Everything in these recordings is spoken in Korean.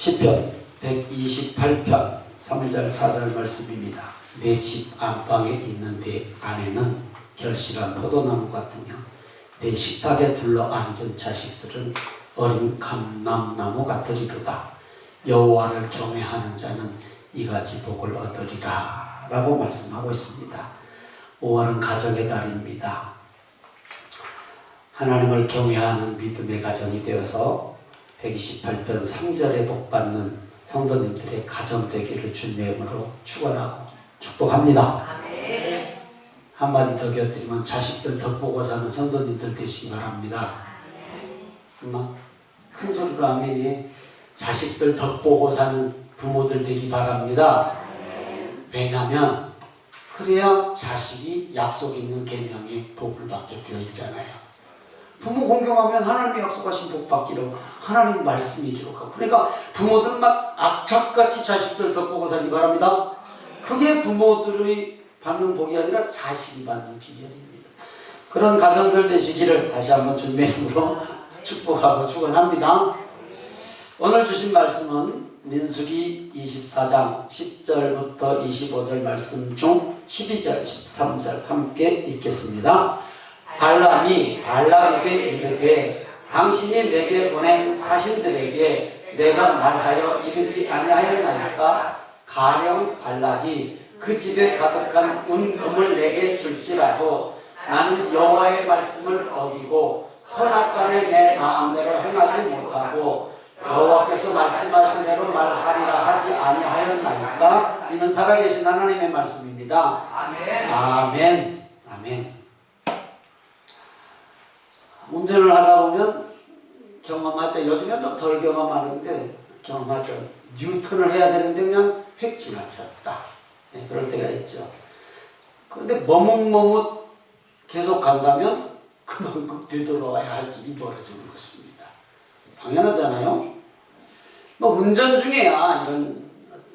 시편 128편 3절 4절 말씀입니다. 내 집 안방에 있는 내 아내는 결실한 포도나무 같으며 내 식탁에 둘러앉은 자식들은 어린 감람나무 같으리로다. 여호와를 경외하는 자는 이같이 복을 얻으리라 라고 말씀하고 있습니다. 5월은 가정의 달입니다. 하나님을 경외하는 믿음의 가정이 되어서 128편 3절에 복받는 성도님들의 가정 되기를 주님의 이름으로 축원하고 축복합니다. 아멘. 한마디 더 곁들이면 자식들 덕보고 사는 성도님들 되시기 바랍니다. 엄마 큰 소리로 아멘이. 자식들 덕보고 사는 부모들 되기 바랍니다. 왜냐하면 그래야 자식이 약속 있는 계명에 복을 받게 되어 있잖아요. 부모 공경하면 하나님이 약속하신 복 받기로 하나님 말씀이 기록하고, 그러니까 부모들은 막 악착같이 자식들 덕보고 살기 바랍니다. 그게 부모들의 받는 복이 아니라 자식이 받는 비결입니다. 그런 가정들 되시기를 다시 한번 주님의 이름으로 축복하고 축원합니다. 오늘 주신 말씀은 민수기 24장 10절부터 25절 말씀 중 12절 13절 함께 읽겠습니다. 발람이 발락에게 이르되 당신이 내게 보낸 사신들에게 내가 말하여 이르지 아니하였나이까? 가령 발락이 그 집에 가득한 은금을 내게 줄지라도 나는 여호와의 말씀을 어기고 선악간에 내 마음대로 행하지 못하고 여호와께서 말씀하신 대로 말하리라 하지 아니하였나이까? 이는 살아계신 하나님의 말씀입니다. 아멘. 아멘. 아멘. 운전을 하다 보면 경험하죠. 요즘엔 좀 덜 경험하는데 경험하죠. 뉴턴을 해야 되는데 그냥 휙 지나쳤다. 네, 그럴 때가 있죠. 그런데 머뭇머뭇 계속 간다면 그만큼 되돌아와야 할 길이 멀어지는 것입니다. 당연하잖아요. 뭐 운전 중에야 이런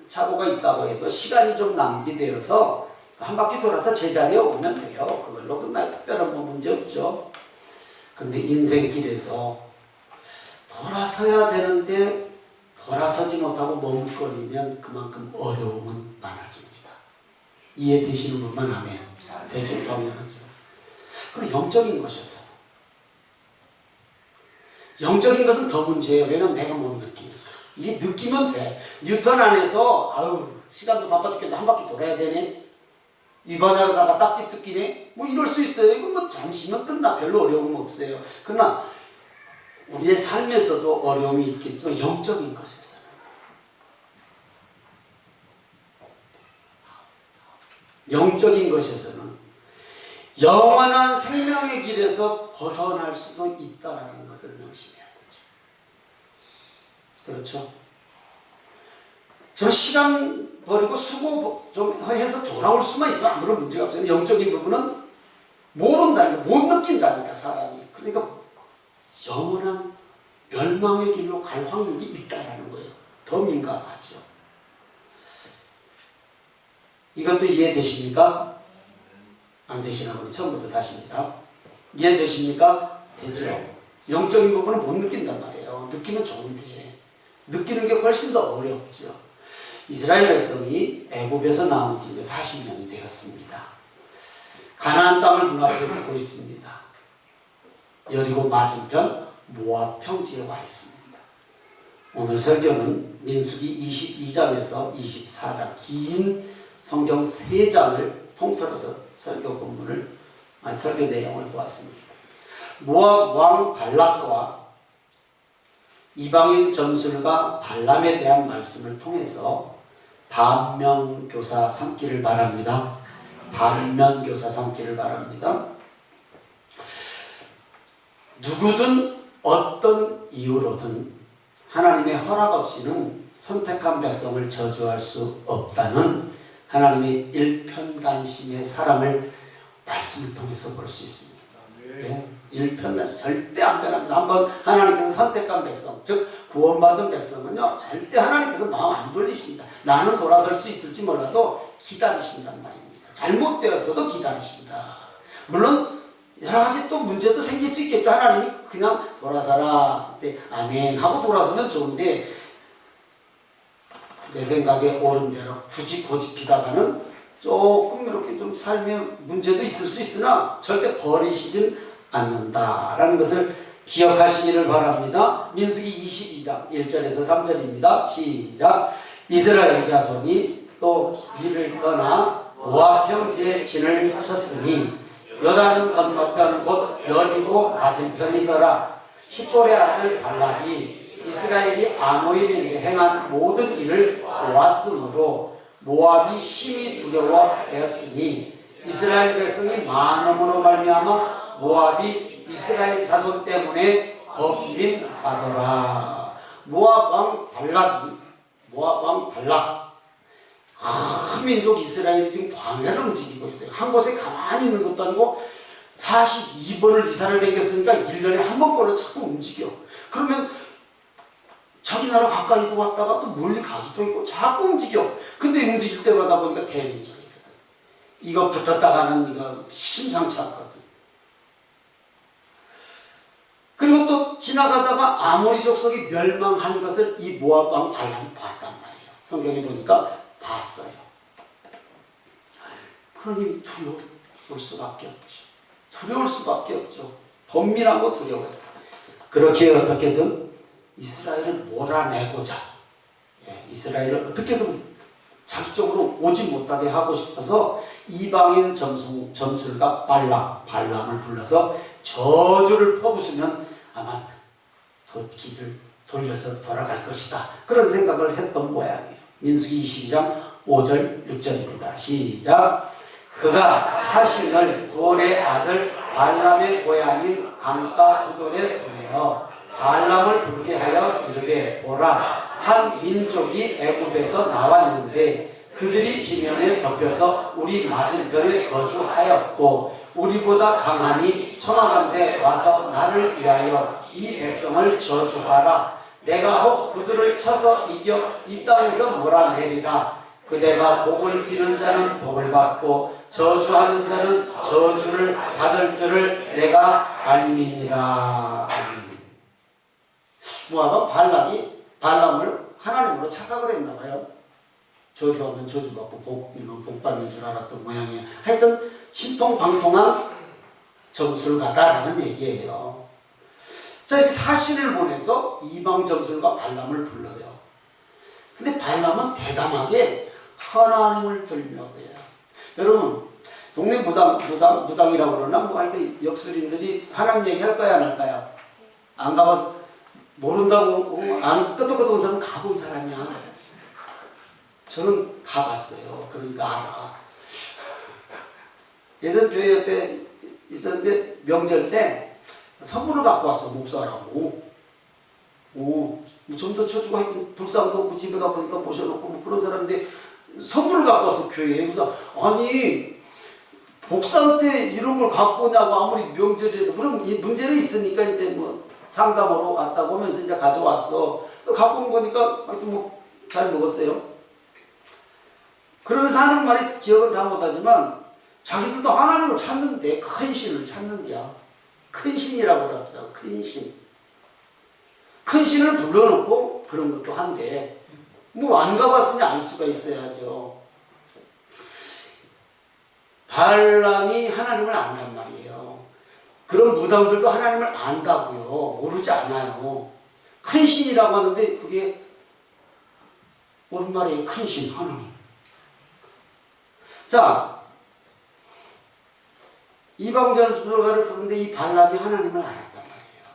사고가 있다고 해도 시간이 좀 낭비되어서 한 바퀴 돌아서 제자리에 오면 돼요. 그걸로 끝나요. 특별한 뭐 문제 없죠. 그런데 인생길에서 돌아서야 되는데 돌아서지 못하고 머뭇거리면 그만큼 어려움은 많아집니다. 이해되시는 분만 하면 대충 당연하죠. 그럼 영적인 것에서 영적인 것은 더 문제예요. 왜냐하면 내가 못 느끼니까. 이게 느끼면 돼. 뉴턴 안에서 아유 시간도 바빠 죽겠는데 한 바퀴 돌아야 되네. 이번에다가 딱지 뜯기네? 뭐 이럴 수 있어요. 이거 뭐 잠시면 끝나. 별로 어려움 없어요. 그러나 우리의 삶에서도 어려움이 있겠지만 영적인 것에서는 영적인 것에서는 영원한 생명의 길에서 벗어날 수도 있다는 것을 명심해야 되죠. 그렇죠? 저 시간 버리고 수고 좀 해서 돌아올 수만 있어 아무런 문제가 없어요. 영적인 부분은 모른다니까, 못 느낀다니까 사람이. 그러니까 영원한 멸망의 길로 갈 확률이 있다라는 거예요. 더 민감하죠. 이것도 이해되십니까? 안 되시나 보니 처음부터 다시입니다. 이해되십니까? 되죠. 영적인 부분은 못 느낀단 말이에요. 느끼면 좋은데 느끼는 게 훨씬 더 어렵죠. 이스라엘 백성이 애굽에서 나온 지 40년이 되었습니다. 가나안 땅을 눈앞에 두고 있습니다. 여리고 맞은편 모압 평지에 와 있습니다. 오늘 설교는 민수기 22장에서 24장 긴 성경 3장을 통틀어서 설교 내용을 보았습니다. 모압 왕 발락과 이방인 전술가 발람에 대한 말씀을 통해서 반면교사 삼기를 바랍니다. 반면교사 삼기를 바랍니다. 누구든 어떤 이유로든 하나님의 허락 없이는 선택한 백성을 저주할 수 없다는 하나님의 일편단심의 사랑을 말씀을 통해서 볼 수 있습니다. 네? 일편단심 절대 안 변합니다. 한번 하나님께서 선택한 백성, 즉 구원받은 백성은요 절대 하나님께서 마음 안 돌리십니다. 나는 돌아설 수 있을지 몰라도 기다리신단 말입니다. 잘못되었어도 기다리신다. 물론 여러 가지 또 문제도 생길 수 있겠죠. 하나님이 그냥 돌아서라. 아멘 하고 돌아서면 좋은데 내 생각에 옳은 대로 굳이 고집히다가는 조금 이렇게 좀 살면 문제도 있을 수 있으나 절대 버리시진 않는다라는 것을 기억하시기를 바랍니다. 민수기 22장 1절에서 3절입니다. 시작. 이스라엘 자손이 또 길을 떠나 모압 평지에 진을 쳤으니 요단 건너편 곧 여리고 맞은편이더라. 십볼의 아들 발락이 이스라엘이 아모인에게 행한 모든 일을 보았으므로 모압이 심히 두려워하였으니 이스라엘 백성이 많음으로 말미암아 모압이 이스라엘 자손 때문에 범민하더라. 모압 왕 발락 큰 민족 이스라엘이 지금 광야를 움직이고 있어요. 한 곳에 가만히 있는 것도 아니고 42번을 이사를 다녔으니까 1년에 한 번꼴로 자꾸 움직여. 그러면 자기 나라 가까이도 왔다가 또 멀리 가기도 있고 자꾸 움직여. 근데 움직일 때마다 보니까 대민족이거든. 이거 붙었다가는 이거 심상치 않거든. 그리고 또 지나가다가 아모리 족속이 멸망한 것을 이 모압 왕 발락이 봤단 말이에요. 성경에 보니까 봤어요. 그러니 두려울 수밖에 없죠. 두려울 수밖에 없죠. 범민하고 두려워했어. 그렇게 어떻게든 이스라엘을 몰아내고자, 이스라엘을 어떻게든 자기 쪽으로 오지 못하게 하고 싶어서 이방인 점술가 발람을 불러서 저주를 퍼부수면 아마 길을 돌려서 돌아갈 것이다. 그런 생각을 했던 모양이에요. 민수기 22장 5절 6절입니다. 시작. 그가 사신을 부올의 아들 발람의 고향인 강가 두돌에 보내어 발람을 부르게 하여 이르되 보라, 한 민족이 애굽에서 나왔는데 그들이 지면에 덮여서 우리 맞은편에 거주하였고 우리보다 강하니 청하건대 와서 나를 위하여 이 백성을 저주하라. 내가 혹 그들을 쳐서 이겨 이 땅에서 몰아내리라. 그대가 복을 잃은 자는 복을 받고 저주하는 자는 저주를 받을 줄을 내가 알미니라. 모압은 발람을 하나님으로 착각을 했나봐요. 저주하면 저주받고 복 받는 줄 알았던 모양이에요. 하여튼 신통방통한 점술가다라는 얘기예요. 자, 이렇게 사신을 보내서 이방 점술가 발람을 불러요. 근데 발람은 대담하게 하나님을 들려고 해요. 여러분, 동네 무당이라고 그러나 뭐 하여튼 역술인들이 하나님 얘기 할까요, 안 할까요? 안 가봐서 모른다고 안 끄덕끄덕한 사람은 가본 사람이야. 저는 가봤어요. 그러니까 알아. 예전 교회 옆에 있었는데 명절 때 선물을 갖고 왔어, 목사라고. 좀 더 쳐주고 하여튼 불쌍도 없고 집에 가보니까 모셔놓고 뭐 그런 사람인데 선물을 갖고 왔어, 교회에. 그래서 아니 복사한테 이런 걸 갖고 오냐고. 아무리 명절이라도 그럼 이 문제는 있으니까 이제 뭐 상담으로 왔다고 하면서 이제 가져왔어. 갖고 온 거니까 하여튼 뭐 잘 먹었어요. 그러면서 하는 말이 기억은 다 못하지만 자기들도 하나님을 찾는데, 큰 신을 찾는데야. 큰 신이라고 그럽니다. 큰 신. 큰 신을 불러놓고 그런 것도 한데 뭐 안 가봤으니 알 수가 있어야죠. 발람이 하나님을 안단 말이에요. 그런 무당들도 하나님을 안다고요. 모르지 않아요. 큰 신이라고 하는데 그게 옳은 말이에요. 큰 신, 하나님. 자, 이방전술가를 부르는데 이 발람이 하나님을 알았단 말이에요.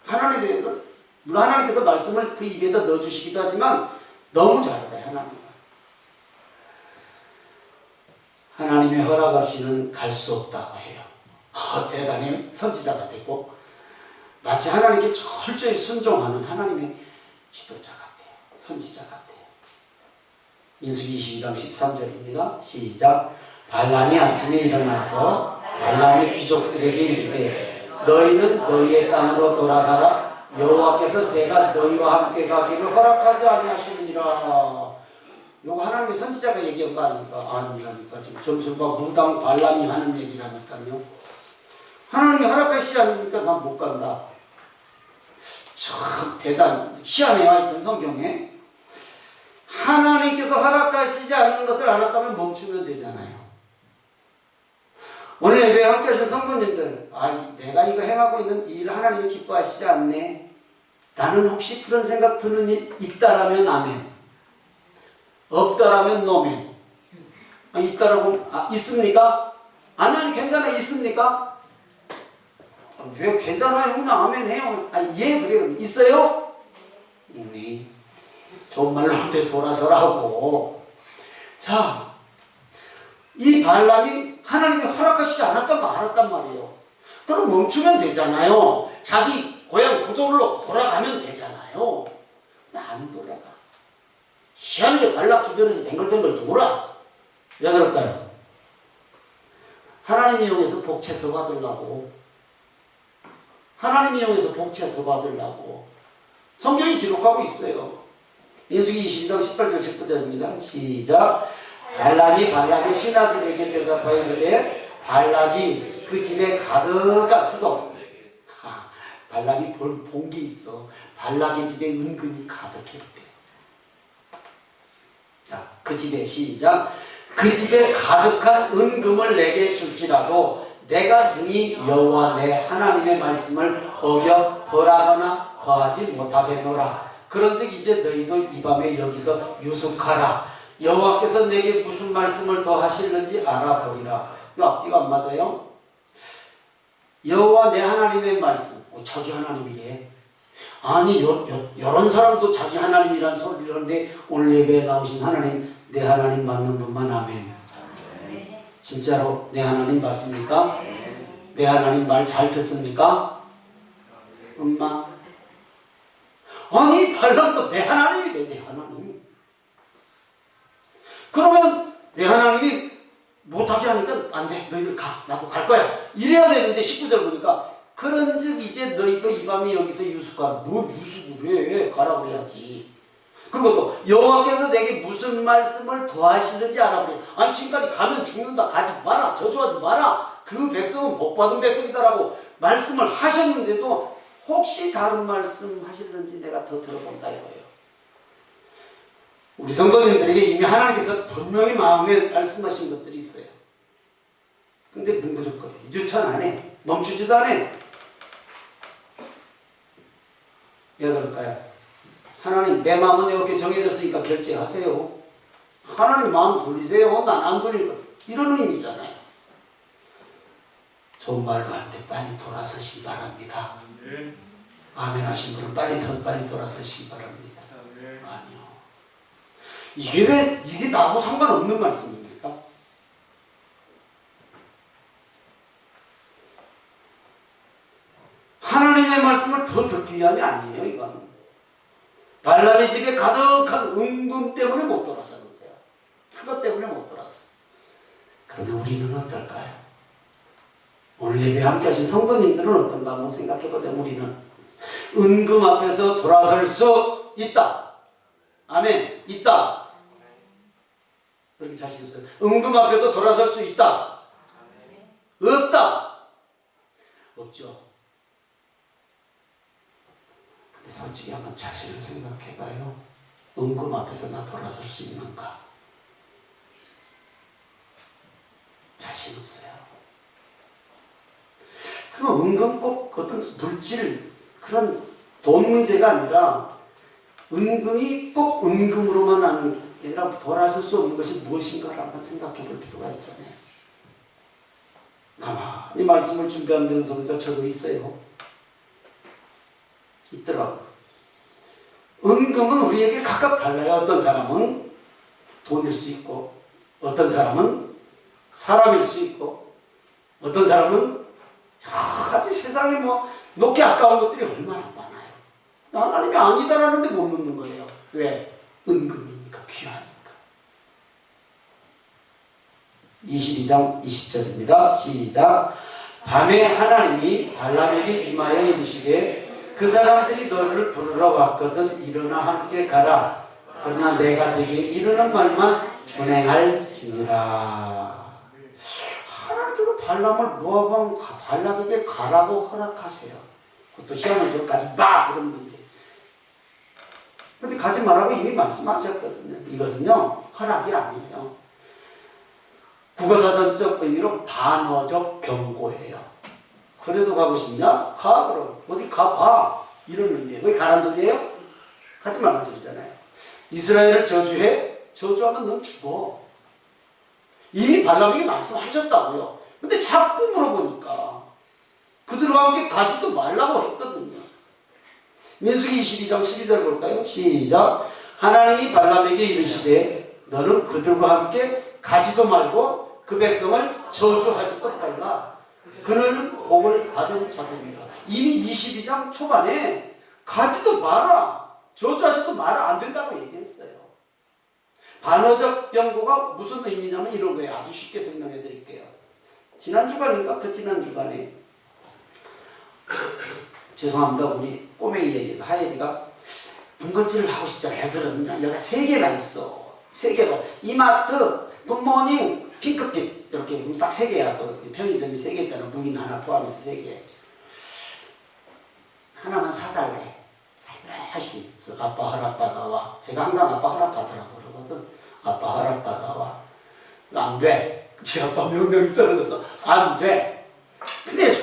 하나님에 대해서, 물론 하나님께서 말씀을 그 입에다 넣어주시기도 하지만 너무 잘 알아요, 하나님을. 하나님의 허락 없이는 갈 수 없다고 해요. 대단히 선지자가 되고 마치 하나님께 철저히 순종하는 하나님의 지도자 같아요. 선지자 같아요. 민수기 22장 13절입니다. 시작. 발람이 아침에 일어나서 발람의 귀족들에게 이르되 너희는 너희의 땅으로 돌아가라. 여호와께서 내가 너희와 함께 가기를 허락하지 아니하시느니라. 요거 하나님의 선지자가 얘기한 거 아니라니까. 지금 점술과 무당 발람이 하는 얘기라니까요. 하나님이 허락하시지 않으니까 난 못 간다. 참 희한해요. 하여튼 성경에. 하나님께서 허락하시지 않는 것을 알았다면 멈추면 되잖아요. 오늘 예배에 함께 하신 성도님들, 내가 이거 행하고 있는 이 일을 하나님이 기뻐하시지 않네 라는 혹시 그런 생각 드는 일 있다라면 아멘, 없다라면 노멘. 있다라고, 있습니까? 아멘, 괜찮아, 있습니까? 왜 괜찮아요? 그냥 아멘 해요. 예, 그래요. 있어요? 네. 좋은 말로 때 돌아서라고. 자, 이 발람이 하나님이 허락하시지 않았단 말, 알았단 말이에요. 그럼 멈추면 되잖아요. 자기 고향 고도로 돌아가면 되잖아요. 근데 안 돌아가. 희한하게 발락 주변에서 뱅글뱅글 돌아. 왜 그럴까요? 하나님 이용해서 복채 더 받으려고. 하나님 이용해서 복채 더 받으려고. 성경이 기록하고 있어요. 민수기 22장 18절 19절입니다. 시작. 발람이 발락의 신하들에게 대답하여 이르되 발락이 그 집에 가득한 수도. 발람이 본 게 있어. 발락의 집에 은근히 가득했대. 자, 그 집에 시작. 그 집에 가득한 은금을 내게 줄지라도 내가 능히 여호와 내 하나님의 말씀을 어겨 벌하거나 더하지 못하겠노라. 그런즉 이제 너희도 이 밤에 여기서 유숙하라. 여호와께서 내게 무슨 말씀을 더 하실는지 알아보리라. 이 앞뒤가 안 맞아요? 여호와 내 하나님의 말씀. 자기 하나님이래. 아니 여러 사람도 자기 하나님이란 소리를 하는데 오늘 예배에 나오신 하나님, 내 하나님 맞는 분만 아멘. 진짜로 내 하나님 맞습니까? 내 하나님 말 잘 듣습니까? 엄마. 아니 발람도 내 하나님이래. 내 하나님. 그러면 내 하나님이 못하게 하니까 안 돼. 너희들 가. 나도 갈 거야. 이래야 되는데 19절 보니까 그런즉 이제 너희도 이 밤에 여기서 유숙하라. 뭘 유숙을 해. 가라 그래야지. 그리고 또 여호와께서 내게 무슨 말씀을 더하시는지 알아보래. 아니 지금까지 가면 죽는다. 가지 마라. 저주하지 마라. 그 백성은 복받은 백성이다라고 말씀을 하셨는데도 혹시 다른 말씀 하시는지 내가 더 들어본다 이거예요. 우리 성도님들에게 이미 하나님께서 분명히 마음에 말씀하신 것들이 있어요. 근데 뭉그적거려. 뉴턴 안 해. 멈추지도 않아. 왜 그럴까요? 하나님 내 마음은 이렇게 정해졌으니까 결제하세요. 하나님 마음 돌리세요. 난 안 돌릴 거. 이런 의미잖아요. 좋은 말로 할 때 빨리 돌아서시기 바랍니다. 아멘 하신 분은 빨리 돌아서시기 바랍니다. 아니요. 이게 나하고 상관없는 말씀입니까? 하나님의 말씀을 더 듣기 위함이 아니에요, 이건. 발람의 집에 가득한 은금 때문에 못 돌아서는 거야. 그것 때문에 못 돌아서. 그러면 우리는 어떨까요? 오늘 예배 함께 하신 성도님들은 어떤가 한번 생각해보자. 우리는 은금 앞에서 돌아설 수 있다. 아멘. 있다. 그렇게 자신 없어요. 은금 앞에서 돌아설 수 있다. 없다. 없죠. 근데 솔직히 한번 자신을 생각해봐요. 은금 앞에서 나 돌아설 수 있는가? 자신 없어요. 그럼 은금 꼭 어떤 물질, 그런 돈 문제가 아니라 은금이 꼭 은금으로만 하는 게 아니라 돌아설 수 없는 것이 무엇인가를 한번 생각해 볼 필요가 있잖아요. 가만히 말씀을 준비하면서 우리가 저도 있어요. 있더라고요. 은금은 우리에게 각각 달라요. 어떤 사람은 돈일 수 있고, 어떤 사람은 사람일 수 있고, 어떤 사람은 여러 가지 세상에 놓기 아까운 것들이 얼마나 많아요. 하나님이 아니다라는데 못 놓는 거예요. 왜? 은금이니까, 귀하니까. 22장 20절입니다. 시작. 밤에 하나님이 발람에게 임하여 이르시되 그 사람들이 너를 부르러 왔거든 일어나 함께 가라. 그러나 내가 네게 이르는 말만 준행할지니라. 하나님께서 발람을 모압왕 발락에게 가라고 허락하세요. 그것도 희한한 저까지 막 그러면 이제 근데 가지 말라고 이미 말씀하셨거든요. 이것은요, 허락이 아니에요. 국어사전적 의미로 반어적 경고예요. 그래도 가고 싶냐? 가, 그럼. 어디 가봐. 이런 의미예요. 거기 가란 소리예요? 가지 말란 소리잖아요. 이스라엘을 저주해? 저주하면 넌 죽어. 이미 발람에게 말씀하셨다고요. 근데 자꾸 물어보니까 그들과 함께 가지도 말라고 했거든요. 민수기 22장 12절 볼까요? 시작. 하나님이 발람에게 이르시되 너는 그들과 함께 가지도 말고 그 백성을 저주하지도 말라. 그는 복을 받은 자들이라. 이미 22장 초반에 가지도 마라, 저주하지도 마라, 안 된다고 얘기했어요. 반어적 경고가 무슨 의미냐면 이런 거예요. 아주 쉽게 설명해 드릴게요. 지난 주간인가? 그 지난 주간에 죄송합니다. 우리 꼬맹이 얘기해서 하예리가 군것질을 하고 싶잖아. 애들은 여기가 3개나 있어. 3개로 이마트, 굿모닝, 핑크빛 이렇게 딱 3개야. 그 편의점이 3개 있잖아. 무인 하나 포함해서 3개. 하나만 사달래. 살며시. 그래서 아빠 허락받아와. 제가 항상 아빠 허락받으라고 그러거든. 아빠 허락받아와. 안 돼. 지 아빠 명령이 떨어져서 안 돼. 근데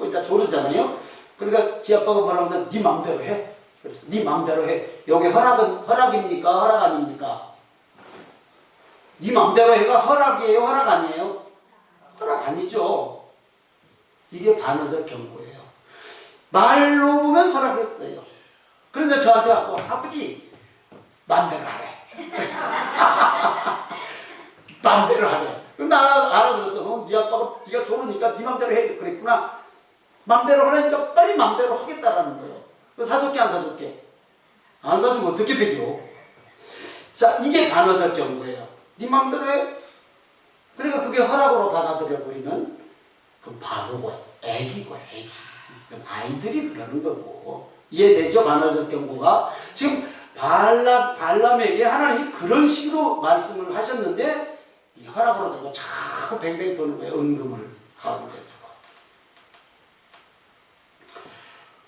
일단 조르잖아요. 그러니까 지 아빠가 뭐라고 하면 네 맘대로 해. 그래서 네 맘대로 해. 여기 허락입니까? 허락 아닙니까? 네 맘대로 해가 허락이에요? 허락 아니에요? 허락 아니죠. 이게 반어적 경고예요. 말로 보면 허락했어요. 그런데 저한테 하고 아버지 맘대로 하래. 맘대로 하래. 근데 알아들었어. 네 아빠가 네가 좋으니까 네 맘대로 해. 그랬구나. 맘대로 하라니까 빨리 맘대로 하겠다라는 거예요. 사줄게 안 사줄게? 안 사주면 어떻게 배겨? 자, 이게 반어적 경고예요. 네 맘대로 해. 그러니까 그게 허락으로 받아들여 버리면 그건 바보고 애기고 애기. 그건 아이들이 그러는 거고. 이해되죠? 반어적 경고가. 지금 발람에게 하나님이 그런 식으로 말씀을 하셨는데 이 허락으로 들고 자꾸 뱅뱅 도는 거예요. 은금을 가운데 두고.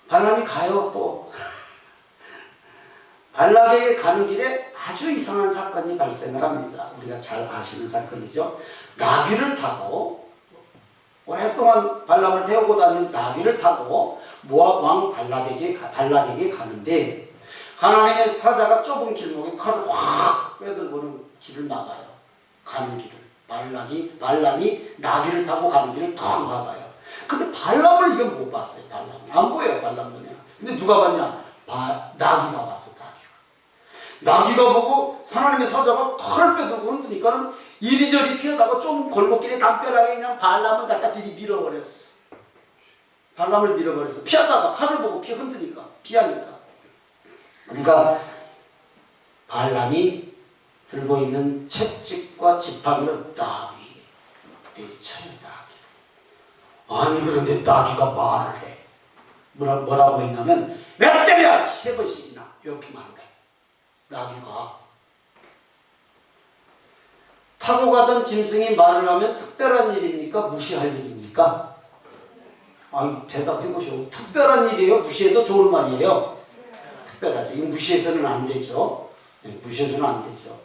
발람이 가요. 또 발락에게 가는 길에 아주 이상한 사건이 발생을 합니다. 우리가 잘 아시는 사건이죠. 나귀를 타고 오랫동안 발람을 태우고 다니는 나귀를 타고 모압 왕 발락에게 가는데 하나님의 사자가 좁은 길목에 칼을 확 빼들고는 길을 막아요. 가는 길을. 발람이 나귀를 타고 가는 길을 탁 막아요. 근데 발람을 이건 못 봤어요. 발람이. 안 보여요. 발람 눈에. 근데 누가 봤냐? 나귀가 봤어. 나귀가 보고 하나님의 사자가 칼을 빼들고 흔드니까는 이리저리 피하다가 좀 골목길에 담벼락에 그냥 발람을 갖다 들이 밀어버렸어. 발람을 밀어버렸어. 피하다가 칼을 보고 흔드니까 피하니까. 그러니까 발람이 들고 있는 채찍과 지팡이로 나귀 내리쳐요. 나귀. 아니 그런데 나귀가 말을 해. 뭐라고 했냐면 몇 대면 3번씩이나 이렇게 말을 해. 나귀가 타고 가던 짐승이 말을 하면 특별한 일입니까? 무시할 일입니까? 아니 대답해 보시오. 특별한 일이에요? 무시해도 좋은 말이에요? 특별하죠. 이거 무시해서는 안 되죠. 네, 무시해서는 안 되죠.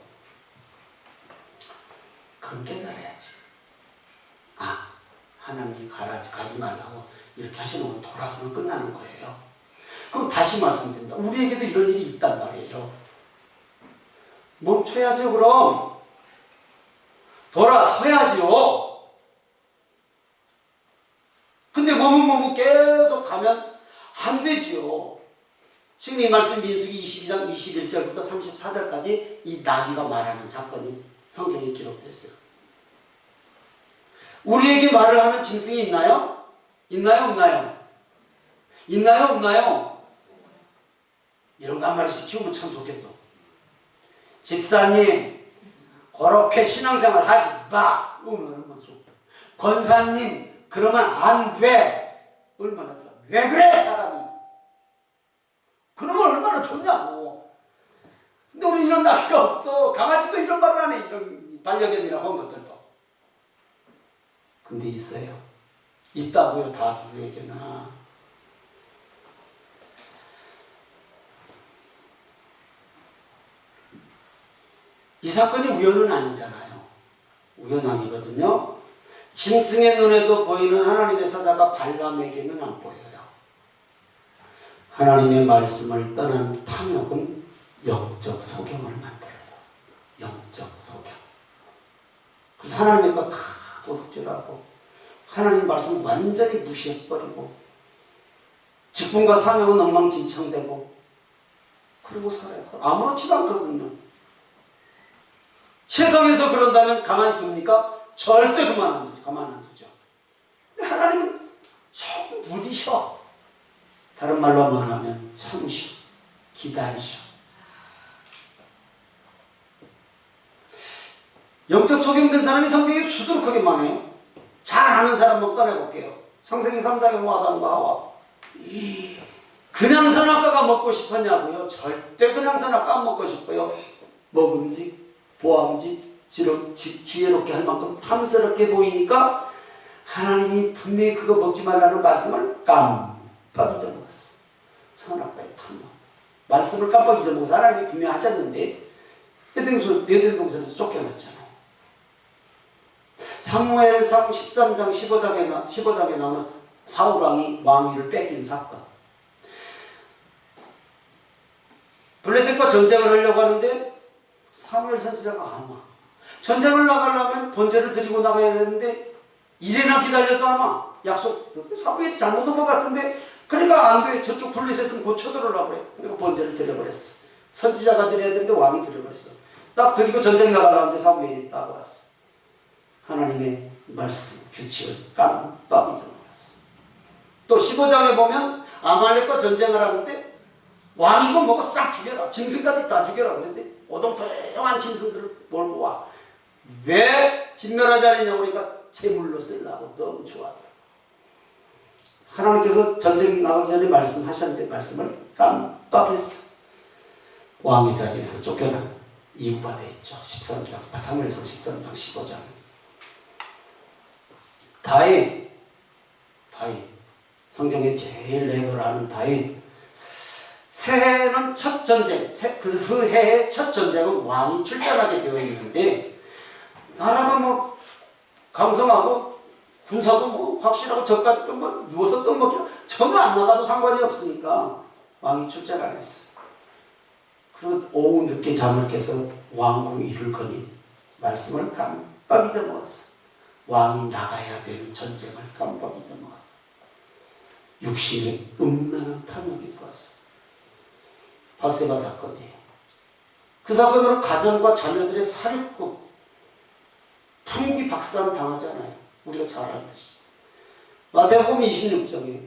그럼 깨달아야지. 아, 하나님이 가지 말라고 이렇게 하시면 돌아서면 끝나는 거예요. 그럼 다시 말씀드립니다. 우리에게도 이런 일이 있단 말이에요. 멈춰야죠. 그럼 돌아서야지요. 근데 머뭇머뭇 계속 가면 안 되지요. 지금 이 말씀 민수기 22장 21절부터 34절까지 이 나귀가 말하는 사건이 성경에 기록되어 있어요. 우리에게 말을 하는 짐승이 있나요? 있나요? 없나요? 있나요? 없나요? 이런 거 한 마리씩 키우면 참 좋겠어. 집사님 그렇게 신앙생활 하지 마. 얼마나 좋아. 권사님 그러면 안 돼. 얼마나 좋아. 왜 그래 사람이. 그러면 얼마나 좋냐고. 근데 우리 이런 나귀가 없어. 강아지도 이런 말을 하네. 이런 반려견이라고 한 것들도. 근데 있어요. 있다고요. 다 누구에게나. 이 사건이 우연은 아니잖아요. 우연 아니거든요. 짐승의 눈에도 보이는 하나님의 사자가 발람에게는 안 보여요. 하나님의 말씀을 떠난 탐욕은 영적 소경을 만들어요. 영적 소경. 그래서 하나님의 것 다 도둑질하고 하나님 말씀 완전히 무시해버리고 직분과 사명은 엉망진창되고 그러고 살아요. 아무렇지도 않거든요. 세상에서 그런다면 가만히 둡니까? 절대 가만 안 두죠. 근데 하나님은 조금 부디셔. 다른 말로 말하면 참으셔. 기다리셔. 영적 소경된 사람이 성경에 수두룩하게 많아요. 잘하는 사람만 꺼내볼게요. 창세기 3장에 아담과 하와. 그냥 선악과가 먹고 싶었냐고요? 절대 그냥 선악과 안 먹고 싶어요. 먹음직, 보암직, 지혜롭게 할 만큼 탐스럽게 보이니까 하나님이 분명히 그거 먹지 말라는 말씀을 깜빡 잊어먹었어. 선악과의 탐욕. 말씀을 깜빡 잊어먹어서 하나님이 분명히 하셨는데 에덴 동산에서 쫓겨났잖아요. 사무엘상 13장 15장에 나오는 사울왕이 왕위를 뺏긴 사건. 블레셋과 전쟁을 하려고 하는데 사무엘 선지자가 안 와. 전쟁을 나가려면 번제를 드리고 나가야 되는데 이래나 기다려도 안 와. 약속. 사무엘이 잘못 온 것 같은데 그러니까 안 돼. 저쪽 블레셋은 곧 쳐들어오려고 그래. 그리고 번제를 드려버렸어. 선지자가 드려야 되는데 왕이 드려버렸어. 딱 드리고 전쟁 나가려는데 사무엘이 딱 왔어. 하나님의 말씀, 규칙을 깜빡 잊어버렸어. 또 15장에 보면 아말렉과 전쟁을 하는데 왕이 이거 먹어 싹 죽여라. 짐승까지 다 죽여라. 그랬는데 오동통한 짐승들을 몰고 와. 왜 진멸하지 않느냐고 그러니까 제물로 쓰려고 너무 좋아한다. 하나님께서 전쟁 나가기 전에 말씀하셨는데 말씀을 깜빡했어. 왕의 자리에서 쫓겨난 이유가 되었죠. 13장, 사무엘상 13장, 15장. 다윗. 성경에 제일 내도라는 다윗. 새해는 첫 전쟁, 그 해의 첫 전쟁은 왕이 출전하게 되어 있는데 나라가 뭐 강성하고 군사도 뭐 확실하고 저까지 뭐 누워서 떡먹기 전혀 안 나가도 상관이 없으니까 왕이 출전 안 했어. 그리고 오후 늦게 잠을 깨서 왕궁 이를 거니 말씀을 깜빡 잊어먹었어. 왕이 나가야 되는 전쟁을 깜빡 잊어먹었어. 육신에 음란한 탐욕이 들어왔어. 바세바 사건이에요. 그 사건으로 가정과 자녀들의 살육구 풍비박산 당하잖아요. 우리가 잘 알듯이. 마태복음 26장에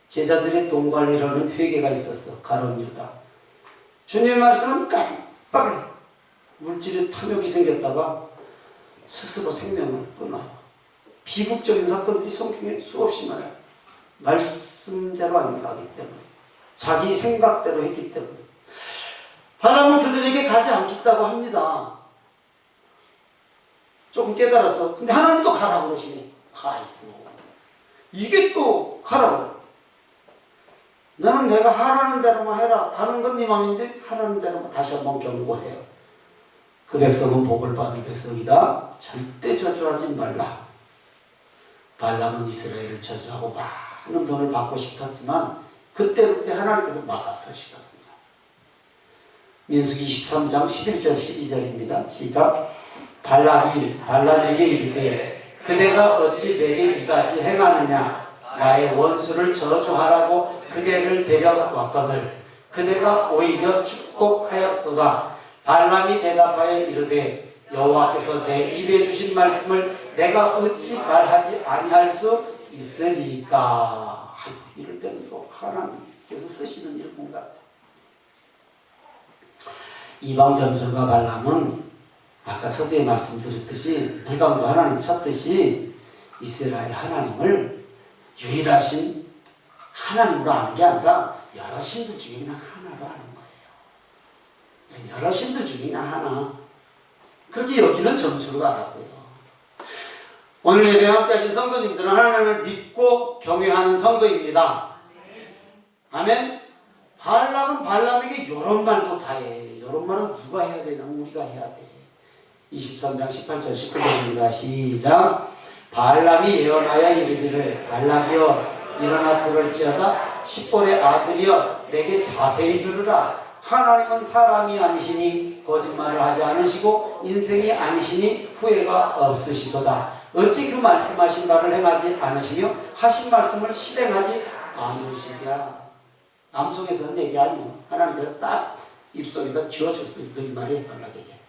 제자들의 돈 관리를 하는 회개가 있었어. 가룟 유다. 주님의 말씀은 깜빡이 물질의 탐욕이 생겼다가 스스로 생명을 끊어요. 비극적인 사건들이 성경에 수없이 많아요. 말씀대로 안 가기 때문에 자기 생각대로 했기 때문에 바람은 그들에게 가지 않겠다고 합니다. 조금 깨달았어. 근데 하나님 또 가라고 그러시네. 아이고 이게 또 가라고. 너는 내가 하라는 대로만 해라. 가는 건 네 맘인데 하라는 대로만. 다시 한번 경고해요. 그 백성은 복을 받을 백성이다. 절대 저주하지 말라. 발람은 이스라엘을 저주하고 많은 돈을 받고 싶었지만 그때 하나님께서 막아서시거든요. 민수기 23장 11절 12절입니다. 시작. 발람에게 이르되 그대가 어찌 내게 이같이 행하느냐. 나의 원수를 저주하라고 그대를 데려왔거늘 그대가 오히려 축복하였도다. 발람이 대답하여 이르되 여호와께서 내 입에 주신 말씀을 내가 어찌 말하지 아니할 수 있으리까. 이럴 때는 또 하나님께서 쓰시는 일꾼 같아. 이방 전설과 발람은 아까 서두에 말씀드렸듯이 무당도 하나님 찾듯이 이스라엘 하나님을 유일하신 하나님으로 아는 게 아니라 여러 신들 중에 그냥 하나로 아는 거예요. 여러 신들 중에 그냥 하나. 그렇게 여기는 점수로 알았고요. 오늘 예배 함께 하신 성도님들은 하나님을 믿고 경외하는 성도입니다. 아멘. 발람은 발람에게 이런 말도 다 해. 이런 말은 누가 해야 되냐? 우리가 해야 돼. 23장 18절 19절입니다. 시작. 발람이 예언하여 이르기를 발락이여 일어나 들을지어다 십볼의 아들이여 내게 자세히 들으라. 하나님은 사람이 아니시니 거짓말을 하지 않으시고 인생이 아니시니 후회가 없으시도다. 어찌 그 말씀하신 바를 행하지 않으시며 하신 말씀을 실행하지 않으시랴. 암송에서 한 얘기 아니요. 하나님께서 딱 입속에다 쥐어줬어요. 그 말이 발락에게.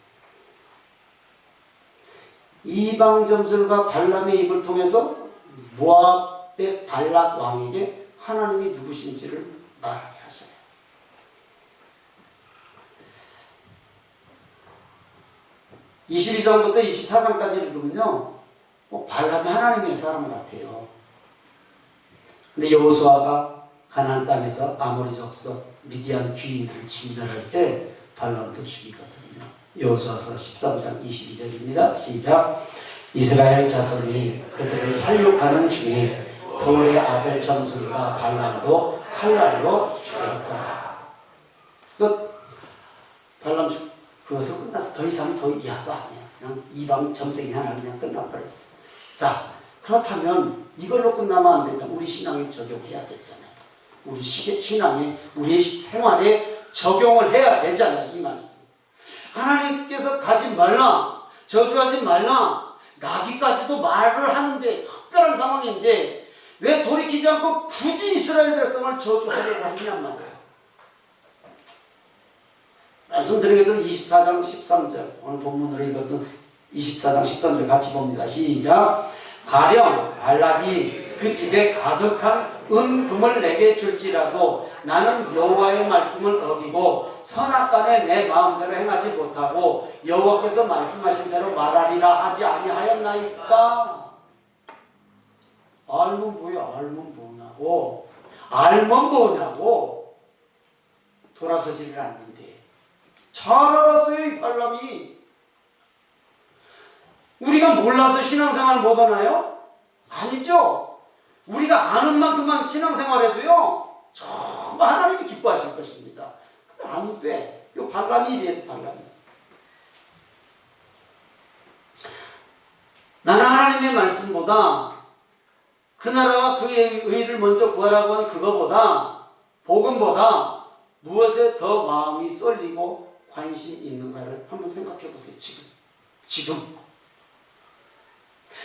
이방 점술과 발람의 입을 통해서 모압의 발락 왕에게 하나님이 누구신지를 말하게 하셔요. (22장부터) (24장까지) 읽으면요, 발람이 하나님의 사람 같아요. 근데 여호수아가 가나안 땅에서 아모리 족속 미디안 귀인들을 진멸할 때 발람도 죽이거든요. 여호수아서 13장 22절입니다. 시작. 이스라엘 자손이 그들을 살육하는 중에 돌의 아들 점술과 발람도 칼날로 죽였더라. 발람 그것을 끝나서 더 이상 더 이하도 아니에요. 그냥 이방 점쟁이 하나 그냥 끝나버렸어. 자, 그렇다면 이걸로 끝나면 안 되죠. 우리 신앙에 적용해야 되잖아요. 우리 신앙에, 우리 생활에 적용을 해야 되잖아요. 이 말씀. 하나님께서 가지 말라, 저주하지 말라, 나기까지도 말을 하는데, 특별한 상황인데 왜 돌이키지 않고 굳이 이스라엘 백성을 저주하려고 하느냐 말이에요. 말씀드리기 위해서 24장 13절 오늘 본문으로 읽었던 24장 13절 같이 봅니다. 시작. 가령 발락이 그 집에 가득한 은금을 내게 줄지라도 나는 여호와의 말씀을 어기고 선악간에 내 마음대로 행하지 못하고 여호와께서 말씀하신 대로 말하리라 하지 아니하였나이까. 알면 뭐야? 알면 뭐냐고. 알면 뭐냐고. 돌아서지를 않는데. 잘 알았어요, 이 발람이. 우리가 몰라서 신앙생활 못하나요? 아니죠. 우리가 아는 만큼만 신앙생활해도요, 정말 하나님이 기뻐하실 것입니다. 근데 안 돼. 이 발람이 이래, 발람이. 나는 하나님의 말씀보다 그 나라와 그의 의를 먼저 구하라고 한 그거보다, 복음보다 무엇에 더 마음이 쏠리고 관심이 있는가를 한번 생각해 보세요. 지금.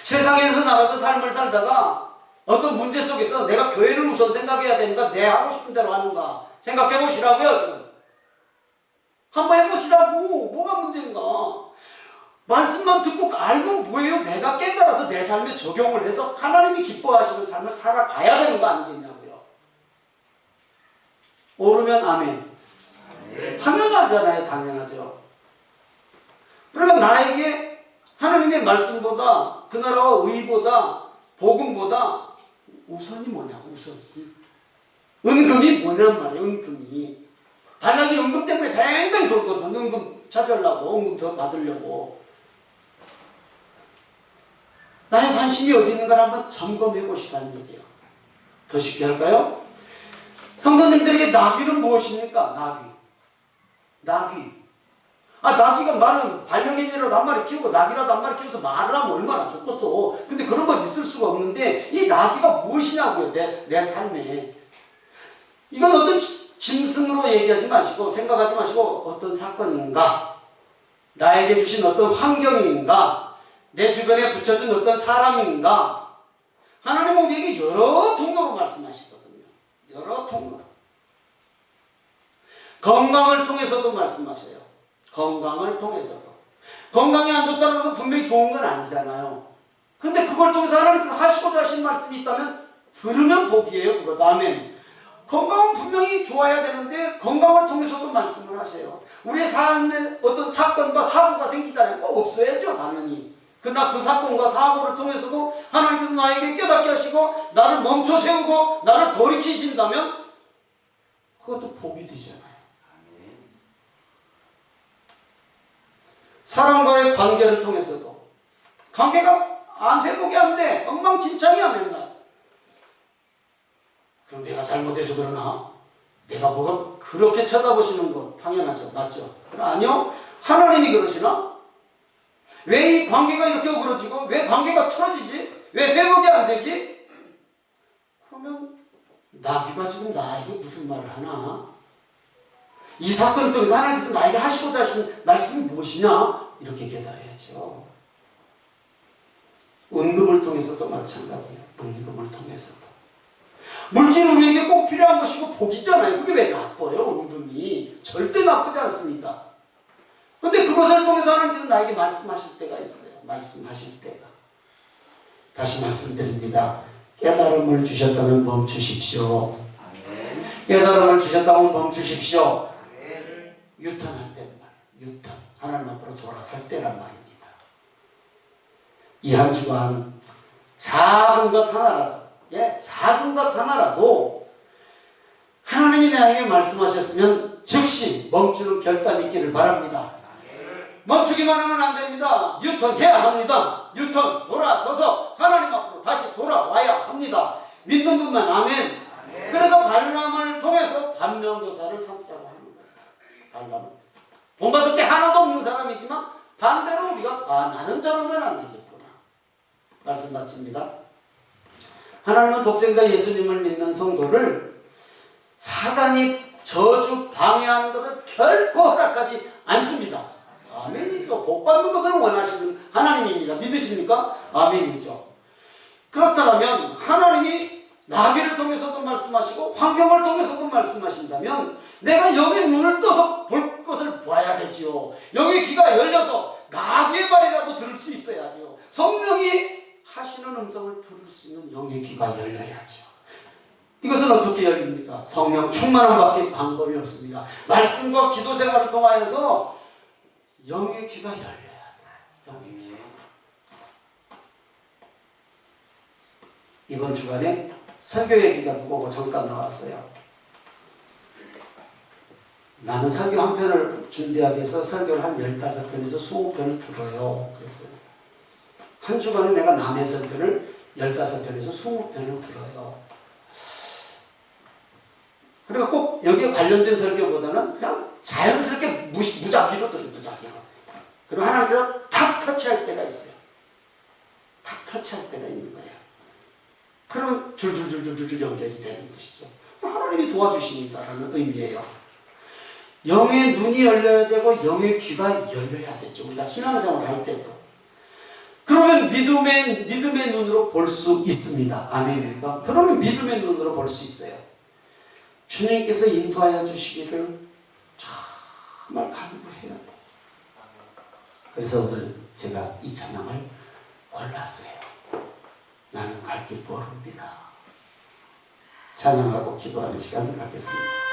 세상에서 나가서 삶을 살다가 어떤 문제 속에서 내가 교회를 우선 생각해야 되는가, 내 하고 싶은 대로 하는가 생각해 보시라고요. 지금 한번 해보시라고. 뭐가 문제인가. 말씀만 듣고 알면 뭐예요? 내가 깨달아서 내 삶에 적용을 해서 하나님이 기뻐하시는 삶을 살아가야 되는 거 아니겠냐고요. 오르면 아멘. 당연하잖아요. 당연하죠. 그러니까 나에게 하나님의 말씀보다 그 나라와 의보다 복음보다 우선이 뭐냐고. 우선이 은금이 뭐냔 말이에요. 은금이 발락이 은금 때문에 뱅뱅 돌거든. 은금 찾으려고, 은금 더 받으려고. 나의 관심이 어디 있는가를 한번 점검해 보시라는 얘기예요. 더 쉽게 할까요? 성도님들에게 나귀는 무엇입니까? 나귀. 나귀가 말은 반려견이라도 한 마리 키우고 나귀라도 한 마리 키워서 말을 하면 얼마나 좋겠어. 근데 그런 건 있을 수가 없는데 이 나귀가 무엇이냐고요. 내 삶에. 이건 어떤 짐승으로 얘기하지 마시고, 생각하지 마시고, 어떤 사건인가, 나에게 주신 어떤 환경인가, 내 주변에 붙여준 어떤 사람인가. 하나님은 우리에게 여러 통로로 말씀하시거든요. 여러 통로. 건강을 통해서도 말씀하셔요. 건강을 통해서도. 건강이 안 좋다고 해서 분명히 좋은 건 아니잖아요. 근데 그걸 통해서 하나님께서 하시고자 하신 말씀이 있다면 들으면 복이에요. 그거. 아멘. 건강은 분명히 좋아야 되는데 건강을 통해서도 말씀을 하세요. 우리의 삶에 어떤 사건과 사고가 생기잖아요. 꼭 없어야죠. 당연히. 그러나 그 사건과 사고를 통해서도 하나님께서 나에게 깨닫게 하시고 나를 멈춰 세우고 나를 돌이키신다면 그것도 복이 되잖아요. 사람과의 관계를 통해서도 관계가 안 회복이 안 돼. 엉망진창이야 맨날. 그럼 내가 잘못해서 그러나? 내가 뭐가 그렇게 쳐다보시는 건 당연하죠. 맞죠? 아니요. 하나님이 그러시나? 왜 이 관계가 이렇게 어그러지고 왜 관계가 틀어지지? 왜 회복이 안 되지? 그러면 나귀가 지금 나에게 무슨 말을 하나? 이 사건을 통해서 하나님께서 나에게 하시고자 하신 말씀이 무엇이냐? 이렇게 깨달아야죠. 은금을 통해서도 마찬가지예요. 은금을 통해서도. 물질은 우리에게 꼭 필요한 것이고 복이잖아요. 그게 왜 나빠요? 은금이 절대 나쁘지 않습니다. 근데 그것을 통해서 하나님께서 나에게 말씀하실 때가 있어요. 말씀하실 때가. 다시 말씀드립니다. 깨달음을 주셨다면 멈추십시오. 깨달음을 주셨다면 멈추십시오. 유턴할 때는 말이에요. 유턴. 하나님 앞으로 돌아설 때란 말입니다. 이 한 주간 작은 것 하나라도, 작은 것 하나라도 하나님이 나에게 말씀하셨으면 즉시 멈추는 결단이 있기를 바랍니다. 멈추기만 하면 안 됩니다. 유턴해야 합니다. 유턴, 돌아서서 하나님 앞으로 다시 돌아와야 합니다. 믿는 분만 아멘. 그래서 발람을 통해서 반면교사를 삼자고 하는 거예요. 발람은 본받을 게 하나도 없는 사람이지만 반대로 우리가 나는 저러면 안 되겠구나. 말씀 마칩니다. 하나님은 독생자 예수님을 믿는 성도를 사단이 저주 방해하는 것을 결코 허락하지 않습니다. 아멘이죠. 복받는 것을 원하시는 하나님입니다. 믿으십니까? 아멘이죠. 그렇다면 하나님이 나귀를 통해서도 말씀하시고 환경을 통해서도 말씀하신다면 내가 여기에 눈을 떠서 볼 것을 봐야 되지요. 여기 귀가 열려서 나귀의 말이라도 들을 수 있어야죠. 성령이 하시는 음성을 들을 수 있는 영의 귀가 열려야죠. 이것은 어떻게 열립니까? 성령 충만함 밖에 방법이 없습니다. 말씀과 기도 생활을 통하여서 영의 귀가 열려야 돼요. 영의 귀. 이번 주간에 설교 얘기가 누구고 잠깐 나왔어요. 나는 설교 한 편을 준비하기 위해서 설교를 한 15편에서 20편을 들어요. 그랬어요. 한 주간에 내가 남의 설교를 15편에서 20편을 들어요. 그리고 꼭 여기에 관련된 설교보다는 그냥 자연스럽게 무작위로 들어요. 무작위로. 그리고 하나님께서 탁 터치할 때가 있어요. 탁 터치할 때가 있는 거예요. 그러면 줄줄줄줄줄 연결이 되는 것이죠. 하나님이 도와주십니다라는 의미예요. 영의 눈이 열려야 되고 영의 귀가 열려야겠죠. 우리가 신앙생활을 할 때도. 그러면 믿음의 눈으로 볼 수 있습니다. 아멘입니까? 그러면 믿음의 눈으로 볼 수 있어요. 주님께서 인도하여 주시기를 정말 간구해야 돼요. 그래서 오늘 제가 이 찬양을 골랐어요. 나는 갈 길 모릅니다. 찬양하고 기도하는 시간을 갖겠습니다.